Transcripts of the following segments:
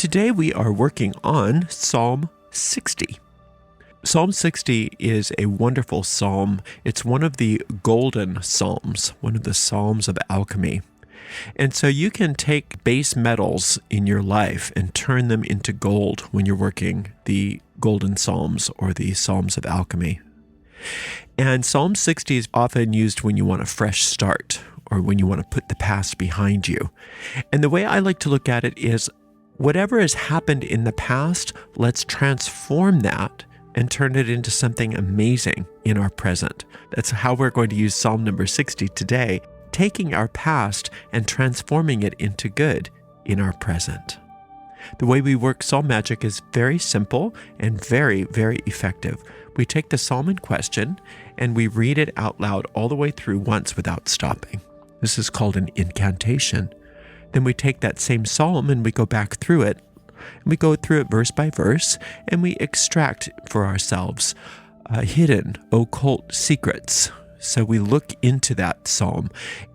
today we are working on Psalm 60. Psalm 60 is a wonderful psalm. It's one of the golden psalms, one of the psalms of alchemy. And so you can take base metals in your life and turn them into gold when you're working the golden psalms or the psalms of alchemy. And Psalm 60 is often used when you want a fresh start or when you want to put the past behind you. And the way I like to look at it is whatever has happened in the past, let's transform that and turn it into something amazing in our present. That's how we're going to use Psalm number 60 today, taking our past and transforming it into good in our present. The way we work psalm magic is very simple and very, very effective. We take the psalm in question and we read it out loud all the way through once without stopping. This is called an incantation. Then we take that same psalm and we go back through it. And we go through it verse by verse, and we extract for ourselves hidden, occult secrets. So we look into that psalm,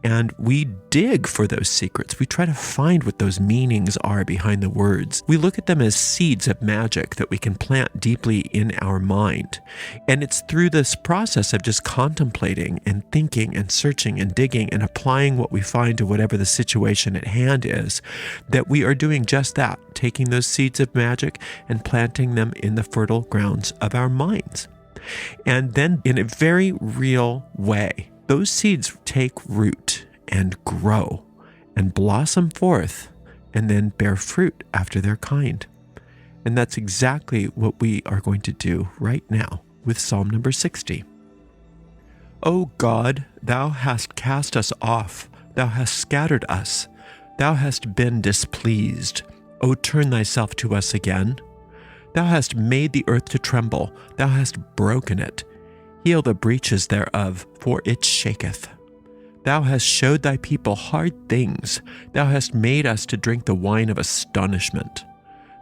and we dig for those secrets. We try to find what those meanings are behind the words. We look at them as seeds of magic that we can plant deeply in our mind. And it's through this process of just contemplating and thinking and searching and digging and applying what we find to whatever the situation at hand is, that we are doing just that, taking those seeds of magic and planting them in the fertile grounds of our minds. And then in a very real way, those seeds take root and grow and blossom forth and then bear fruit after their kind. And that's exactly what we are going to do right now with Psalm number 60. O God, thou hast cast us off, thou hast scattered us, thou hast been displeased. O turn thyself to us again. Thou hast made the earth to tremble, thou hast broken it. Heal the breaches thereof, for it shaketh. Thou hast showed thy people hard things, thou hast made us to drink the wine of astonishment.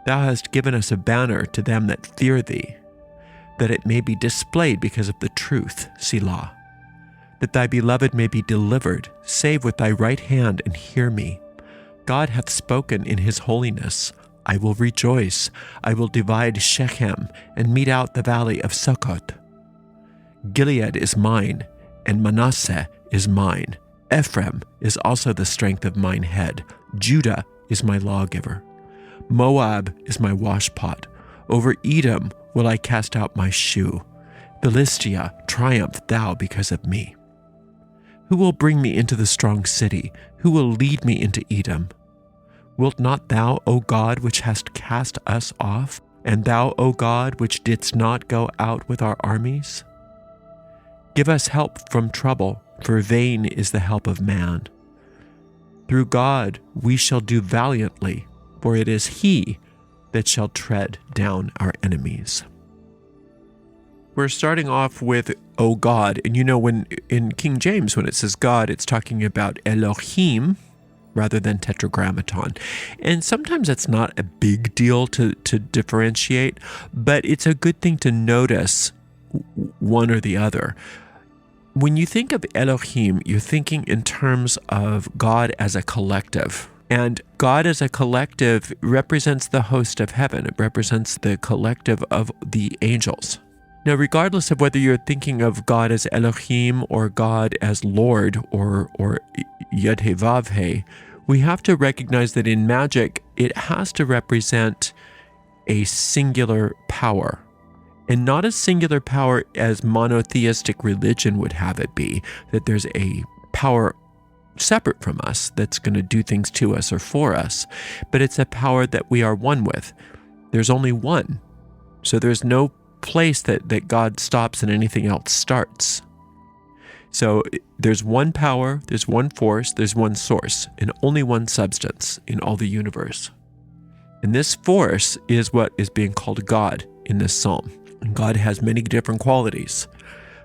Thou hast given us a banner to them that fear thee, that it may be displayed because of the truth, Selah. That thy beloved may be delivered, save with thy right hand and hear me. God hath spoken in his holiness. I will rejoice. I will divide Shechem and mete out the valley of Succoth. Gilead is mine, and Manasseh is mine. Ephraim is also the strength of mine head. Judah is my lawgiver. Moab is my washpot. Over Edom will I cast out my shoe. Philistia, triumph thou because of me. Who will bring me into the strong city? Who will lead me into Edom? Wilt not thou, O God, which hast cast us off, and thou, O God, which didst not go out with our armies? Give us help from trouble, for vain is the help of man. Through God we shall do valiantly, for it is he that shall tread down our enemies. We're starting off with, O God, and you know when in King James, when it says God, it's talking about Elohim, rather than tetragrammaton. And sometimes that's not a big deal to differentiate, but it's a good thing to notice one or the other. When you think of Elohim, you're thinking in terms of God as a collective. And God as a collective represents the host of heaven. It represents the collective of the angels. Now, regardless of whether you're thinking of God as Elohim or God as Lord or Yud-He-Vav-He, we have to recognize that in magic, it has to represent a singular power. And not a singular power as monotheistic religion would have it be, that there's a power separate from us that's going to do things to us or for us, but it's a power that we are one with. There's only one. So there's no place that God stops and anything else starts. So there's one power, there's one force, there's one source, and only one substance in all the universe. And this force is what is being called God in this psalm. And God has many different qualities.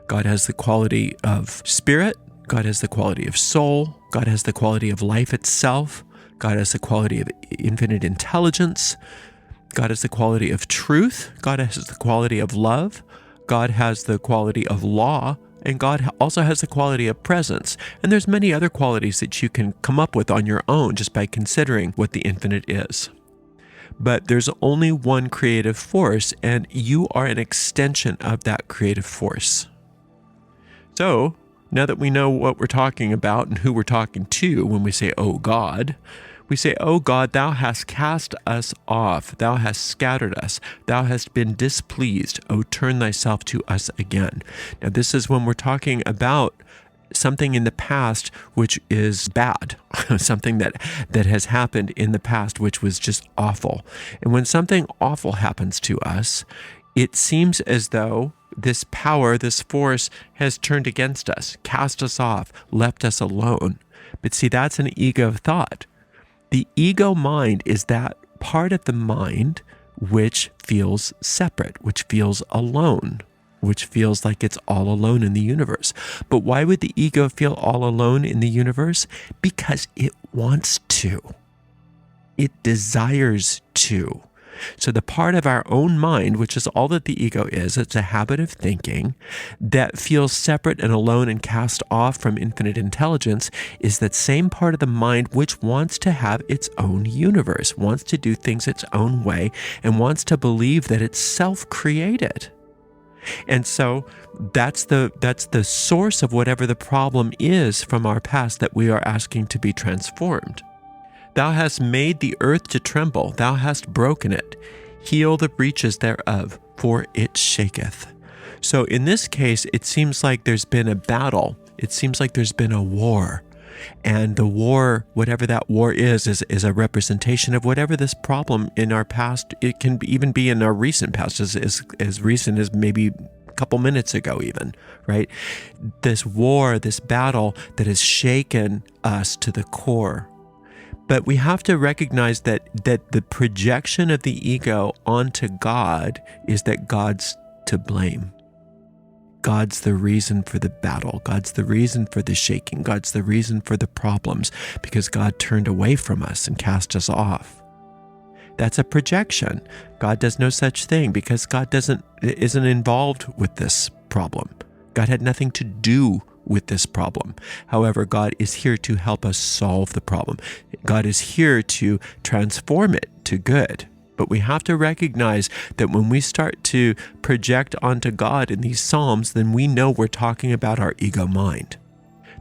God has the quality of spirit, God has the quality of soul, God has the quality of life itself, God has the quality of infinite intelligence, God has the quality of truth, God has the quality of love, God has the quality of law, and God also has the quality of presence. And there's many other qualities that you can come up with on your own just by considering what the infinite is. but there's only one creative force, and you are an extension of that creative force. So, now that we know what we're talking about and who we're talking to when we say, "Oh God," we say, "Oh God, thou hast cast us off. Thou hast scattered us. Thou hast been displeased. Oh, turn thyself to us again." Now, this is when we're talking about something in the past which is bad, something that has happened in the past which was just awful. And when something awful happens to us, it seems as though this power, this force has turned against us, cast us off, left us alone. But see, that's an ego thought. The ego mind is that part of the mind which feels separate, which feels alone, which feels like it's all alone in the universe. But why would the ego feel all alone in the universe? Because it wants to. It desires to. So the part of our own mind, which is all that the ego is, it's a habit of thinking that feels separate and alone and cast off from infinite intelligence, is that same part of the mind which wants to have its own universe, wants to do things its own way, and wants to believe that it's self-created. And so that's the source of whatever the problem is from our past that we are asking to be transformed. Thou hast made the earth to tremble, thou hast broken it. Heal the breaches thereof, for it shaketh. So in this case, it seems like there's been a battle. It seems like there's been a war. And the war, whatever that war is a representation of whatever this problem in our past. It can even be in our recent past, as recent as maybe a couple minutes ago even, right? This war, this battle that has shaken us to the core. But we have to recognize that the projection of the ego onto God is that God's to blame. God's the reason for the battle. God's the reason for the shaking. God's the reason for the problems, because God turned away from us and cast us off. That's a projection. God does no such thing, because God isn't involved with this problem. God had nothing to do with this problem. However, God is here to help us solve the problem. God is here to transform it to good. But we have to recognize that when we start to project onto God in these Psalms, then we know we're talking about our ego mind.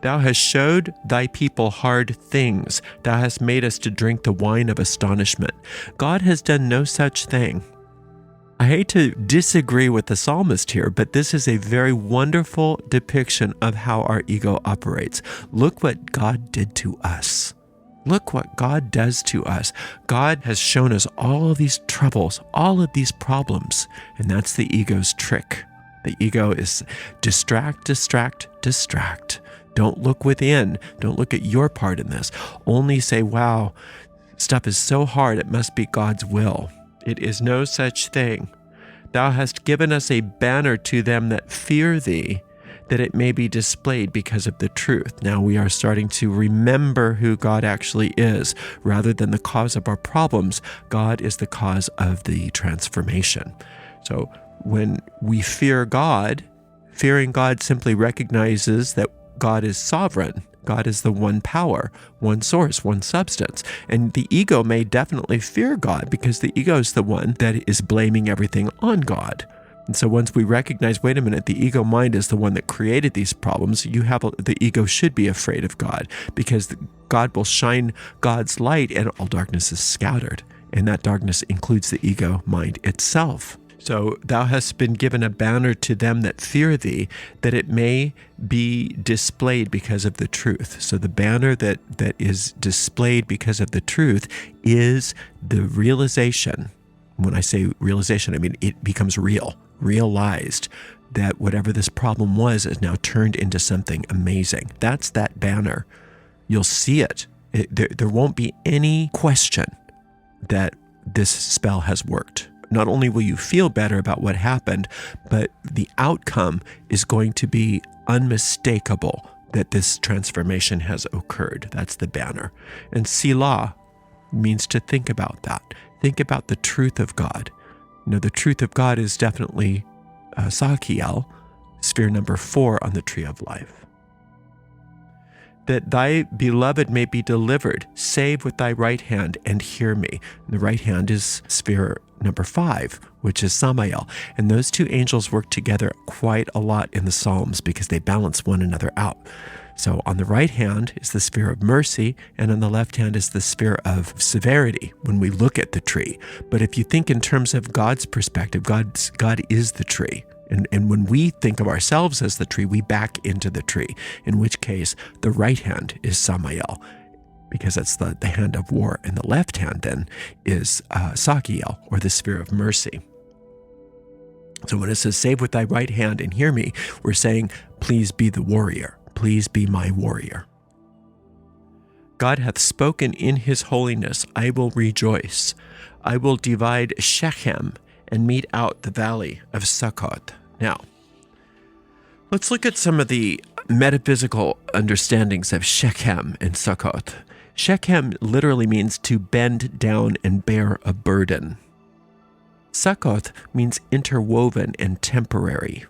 Thou hast showed thy people hard things. Thou hast made us to drink the wine of astonishment. God has done no such thing. I hate to disagree with the psalmist here, but this is a very wonderful depiction of how our ego operates. Look what God did to us. Look what God does to us. God has shown us all of these troubles, all of these problems, and that's the ego's trick. The ego is distract, distract, distract. Don't look within. Don't look at your part in this. Only say, wow, stuff is so hard, it must be God's will. It is no such thing. Thou hast given us a banner to them that fear thee, that it may be displayed because of the truth. Now we are starting to remember who God actually is. Rather than the cause of our problems, God is the cause of the transformation. So when we fear God, fearing God simply recognizes that God is sovereign. God is the one power, one source, one substance. And the ego may definitely fear God, because the ego is the one that is blaming everything on God. And so once we recognize, wait a minute, the ego mind is the one that created these problems, the ego should be afraid of God, because God will shine God's light and all darkness is scattered. And that darkness includes the ego mind itself. So thou hast been given a banner to them that fear thee, that it may be displayed because of the truth. So the banner that is displayed because of the truth is the realization. When I say realization, I mean it becomes realized that whatever this problem was is now turned into something amazing. That's that banner. You'll see it. There won't be any question that this spell has worked. Not only will you feel better about what happened, but the outcome is going to be unmistakable that this transformation has occurred. That's the banner. And Selah means to think about that. Think about the truth of God. You know, the truth of God is definitely Sakiel, sphere number 4 on the tree of life. that thy beloved may be delivered. Save with thy right hand and hear me. And the right hand is sphere number 5, which is Samael. And those two angels work together quite a lot in the Psalms because they balance one another out. So on the right hand is the sphere of mercy, and on the left hand is the sphere of severity when we look at the tree. But if you think in terms of God's perspective, God is the tree. And when we think of ourselves as the tree, we back into the tree, in which case the right hand is Samael, because that's the hand of war. And the left hand then is Sakiel, or the sphere of mercy. So when it says, save with thy right hand and hear me, we're saying, please be the warrior. Please be my warrior. God hath spoken in his holiness. I will rejoice. I will divide Shechem and mete out the valley of Succoth. Now, let's look at some of the metaphysical understandings of Shechem and Succoth. Shechem literally means to bend down and bear a burden. Succoth means interwoven and temporary.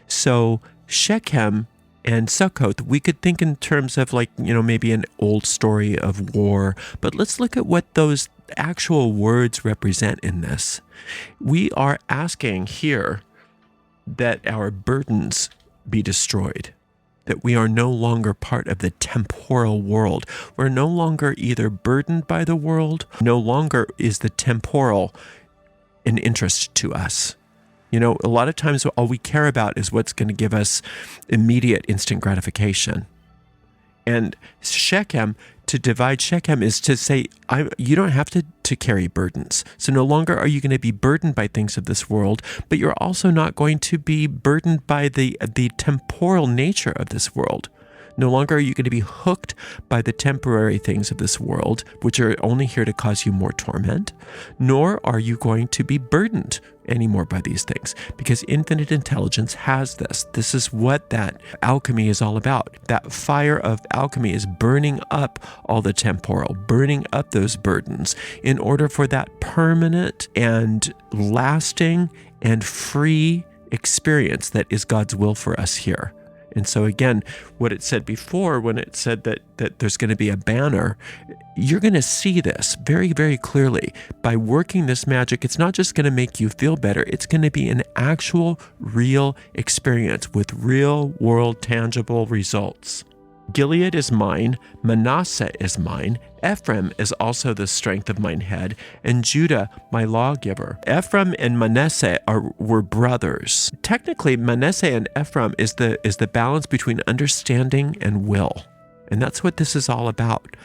So Shechem and Succoth, we could think in terms of maybe an old story of war, but let's look at what those actual words represent in this. We are asking here that our burdens be destroyed, that we are no longer part of the temporal world. We're no longer either burdened by the world, no longer is the temporal an interest to us. A lot of times all we care about is what's going to give us immediate instant gratification. And Shechem, to divide Shechem is to say, you don't have to carry burdens. So no longer are you going to be burdened by things of this world, but you're also not going to be burdened by the temporal nature of this world. No longer are you going to be hooked by the temporary things of this world, which are only here to cause you more torment, nor are you going to be burdened anymore by these things, because infinite intelligence has this. This is what that alchemy is all about. That fire of alchemy is burning up all the temporal, burning up those burdens in order for that permanent and lasting and free experience that is God's will for us here. And so again, what it said before, when it said that there's going to be a banner, you're going to see this very, very clearly. By working this magic, it's not just going to make you feel better, it's going to be an actual, real experience with real world, tangible results. Gilead is mine, Manasseh is mine, Ephraim is also the strength of mine head, and Judah my lawgiver. Ephraim and Manasseh were brothers. Technically, Manasseh and Ephraim is the balance between understanding and will. And that's what this is all about.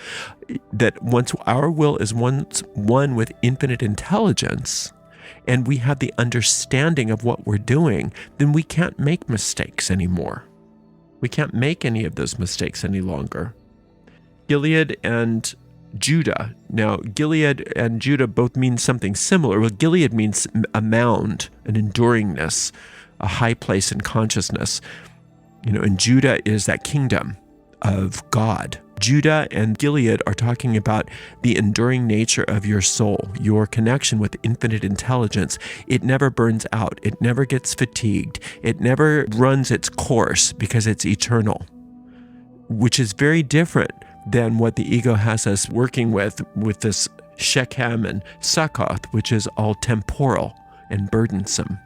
That once our will is one with infinite intelligence, and we have the understanding of what we're doing, then we can't make mistakes anymore. We can't make any of those mistakes any longer. Gilead and Judah. Now, Gilead and Judah both mean something similar. Well, Gilead means a mound, an enduringness, a high place in consciousness. And Judah is that kingdom of God. Judah and Gilead are talking about the enduring nature of your soul, your connection with infinite intelligence. It never burns out. It never gets fatigued. It never runs its course because it's eternal, which is very different than what the ego has us working with this Shechem and Succoth, which is all temporal and burdensome.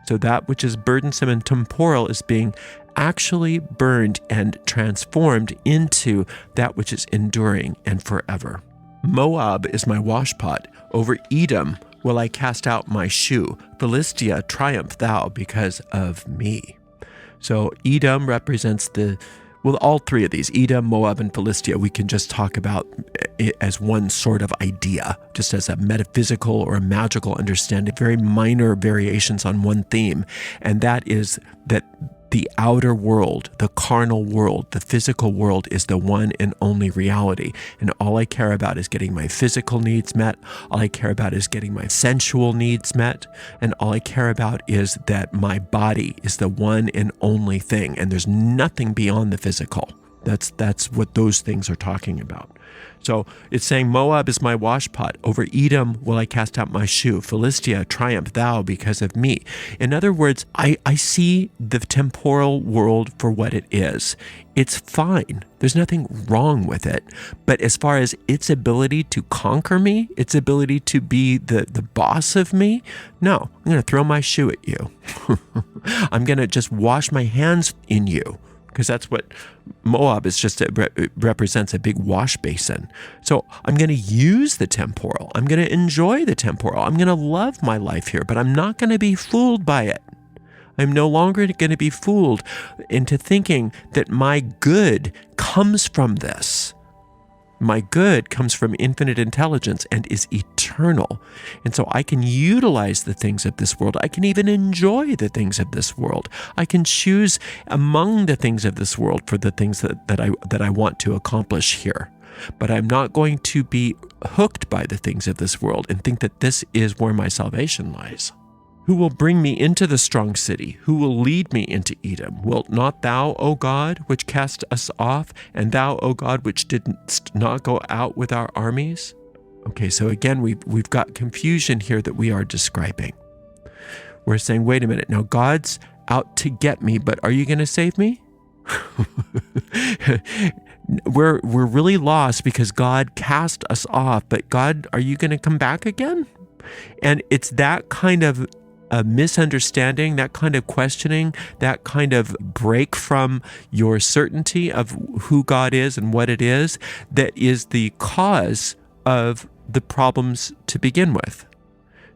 So that which is burdensome and temporal is being actually burned and transformed into that which is enduring and forever. Moab is my washpot. Over Edom will I cast out my shoe. Philistia, triumph thou because of me. So Edom represents all three of these, Edom, Moab, and Philistia, we can just talk about it as one sort of idea, just as a metaphysical or a magical understanding, very minor variations on one theme. And that is that the outer world, the carnal world, the physical world is the one and only reality. And all I care about is getting my physical needs met. All I care about is getting my sensual needs met. And all I care about is that my body is the one and only thing. And there's nothing beyond the physical. That's what those things are talking about. So it's saying, Moab is my washpot. Over Edom will I cast out my shoe. Philistia, triumph thou because of me. In other words, I see the temporal world for what it is. It's fine. There's nothing wrong with it. But as far as its ability to conquer me, its ability to be the boss of me, no, I'm going to throw my shoe at you. I'm going to just wash my hands in you. Because that's what Moab is, just it represents a big wash basin. So I'm going to use the temporal. I'm going to enjoy the temporal. I'm going to love my life here, but I'm not going to be fooled by it. I'm no longer going to be fooled into thinking that my good comes from this. My good comes from infinite intelligence and is eternal. And so I can utilize the things of this world. I can even enjoy the things of this world. I can choose among the things of this world for the things that I want to accomplish here. But I'm not going to be hooked by the things of this world and think that this is where my salvation lies. Who will bring me into the strong city? Who will lead me into Edom? Wilt not thou, O God, which cast us off, and thou, O God, which didst not go out with our armies? Okay, so again, we've got confusion here that we are describing. We're saying, wait a minute, now God's out to get me, but are you going to save me? We're really lost because God cast us off, but God, are you going to come back again? And it's that kind of a misunderstanding, that kind of questioning, that kind of break from your certainty of who God is and what it is, that is the cause of the problems to begin with.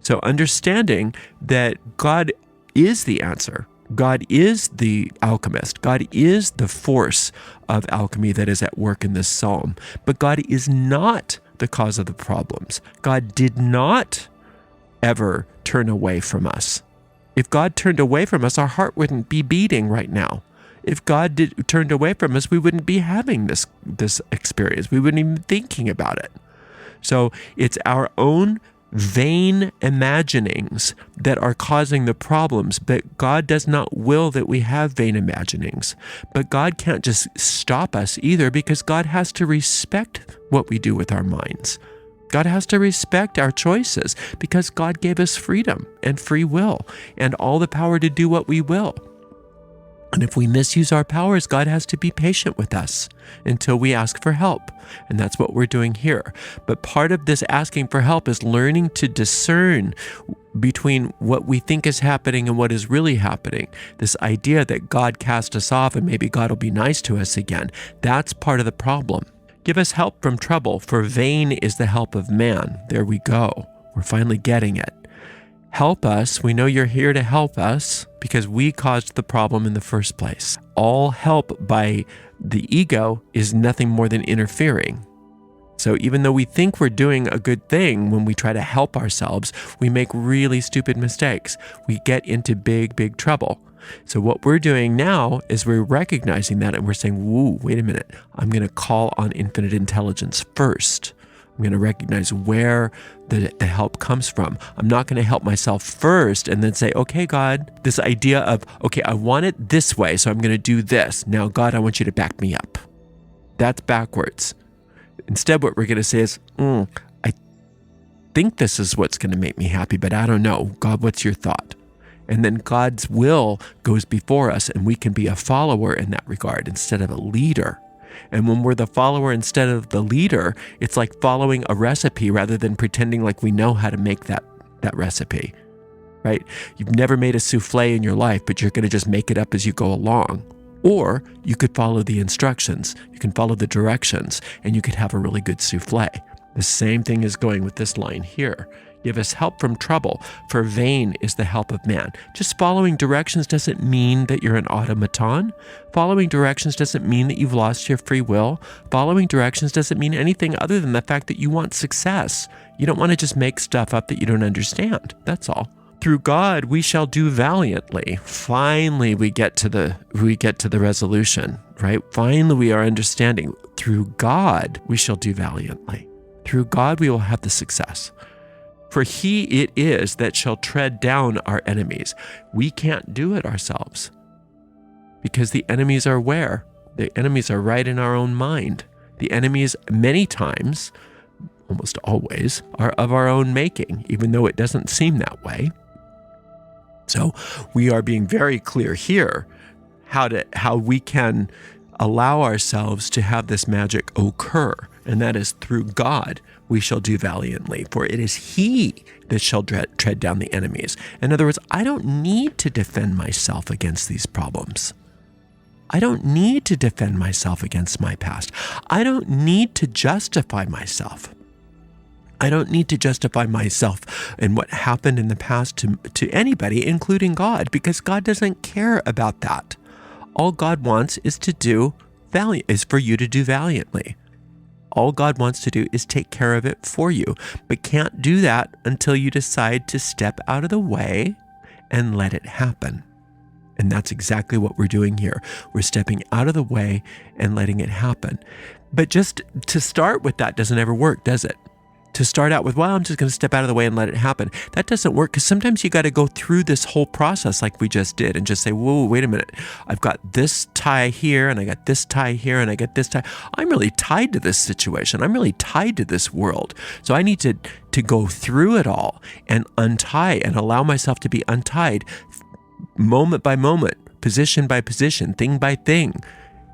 So understanding that God is the answer. God is the alchemist. God is the force of alchemy that is at work in this psalm. But God is not the cause of the problems. God did not ever turn away from us. If God turned away from us, our heart wouldn't be beating right now. If God turned away from us, we wouldn't be having this experience. We wouldn't even be thinking about it. So it's our own vain imaginings that are causing the problems, but God does not will that we have vain imaginings. But God can't just stop us either, because God has to respect what we do with our minds. God has to respect our choices because God gave us freedom and free will and all the power to do what we will. And if we misuse our powers, God has to be patient with us until we ask for help. And that's what we're doing here. But part of this asking for help is learning to discern between what we think is happening and what is really happening. This idea that God cast us off and maybe God will be nice to us again, that's part of the problem. Give us help from trouble, for vain is the help of man. There we go. We're finally getting it. Help us. We know you're here to help us because we caused the problem in the first place. All help by the ego is nothing more than interfering. So even though we think we're doing a good thing when we try to help ourselves, we make really stupid mistakes. We get into big, big trouble. So what we're doing now is we're recognizing that and we're saying, whoa, wait a minute. I'm going to call on infinite intelligence first. I'm going to recognize where the help comes from. I'm not going to help myself first and then say, okay, God, this idea of, okay, I want it this way, so I'm going to do this. Now, God, I want you to back me up. That's backwards. Instead, what we're going to say is, I think this is what's going to make me happy, but I don't know. God, what's your thought? And then God's will goes before us, and we can be a follower in that regard instead of a leader. And when we're the follower instead of the leader, it's like following a recipe rather than pretending like we know how to make that recipe, right? You've never made a souffle in your life, but you're going to just make it up as you go along. Or you could follow the instructions, you can follow the directions, and you could have a really good souffle. The same thing is going with this line here. Give us help from trouble, for vain is the help of man. Just following directions doesn't mean that you're an automaton. Following directions doesn't mean that you've lost your free will. Following directions doesn't mean anything other than the fact that you want success. You don't want to just make stuff up that you don't understand. That's all. Through God we shall do valiantly. Finally we get to the resolution, right? Finally we are understanding. Through God we shall do valiantly. Through God we will have the success. For he it is that shall tread down our enemies. We can't do it ourselves because the enemies are where? The enemies are right in our own mind. The enemies, many times, almost always, are of our own making, even though it doesn't seem that way. So we are being very clear here how we can allow ourselves to have this magic occur, and that is through God we shall do valiantly, for it is He that shall tread down the enemies. In other words, I don't need to defend myself against these problems. I don't need to defend myself against my past. I don't need to justify myself. I don't need to justify myself and what happened in the past to anybody, including God, because God doesn't care about that. All God wants is for you to do valiantly. All God wants to do is take care of it for you, but can't do that until you decide to step out of the way and let it happen. And that's exactly what we're doing here. We're stepping out of the way and letting it happen. But just to start with that doesn't ever work, does it? To start out with, well, I'm just going to step out of the way and let it happen. That doesn't work, because sometimes you got to go through this whole process like we just did and just say, whoa, wait a minute. I've got this tie here and I got this tie here and I got this tie. I'm really tied to this situation. I'm really tied to this world. So I need to go through it all and untie and allow myself to be untied moment by moment, position by position, thing by thing.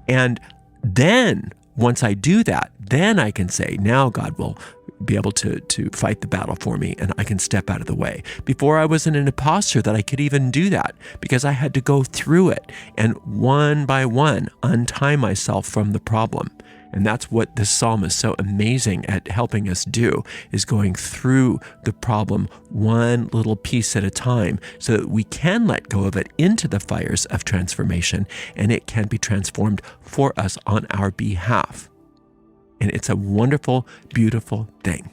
And then once I do that, then I can say, now God will be able to fight the battle for me, and I can step out of the way. Before, I wasn't an imposter that I could even do that, because I had to go through it and one by one untie myself from the problem. And that's what this psalm is so amazing at helping us do, is going through the problem one little piece at a time so that we can let go of it into the fires of transformation, and it can be transformed for us on our behalf. And it's a wonderful, beautiful thing.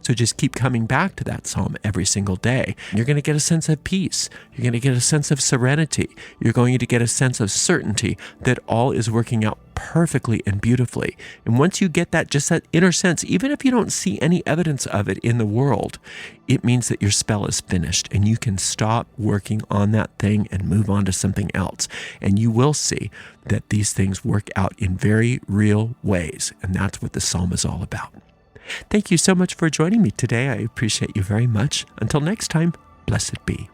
So just keep coming back to that psalm every single day. You're going to get a sense of peace. You're going to get a sense of serenity. You're going to get a sense of certainty that all is working out perfectly and beautifully. And once you get that, just that inner sense, even if you don't see any evidence of it in the world, it means that your spell is finished and you can stop working on that thing and move on to something else. And you will see that these things work out in very real ways. And that's what the psalm is all about. Thank you so much for joining me today. I appreciate you very much. Until next time, blessed be.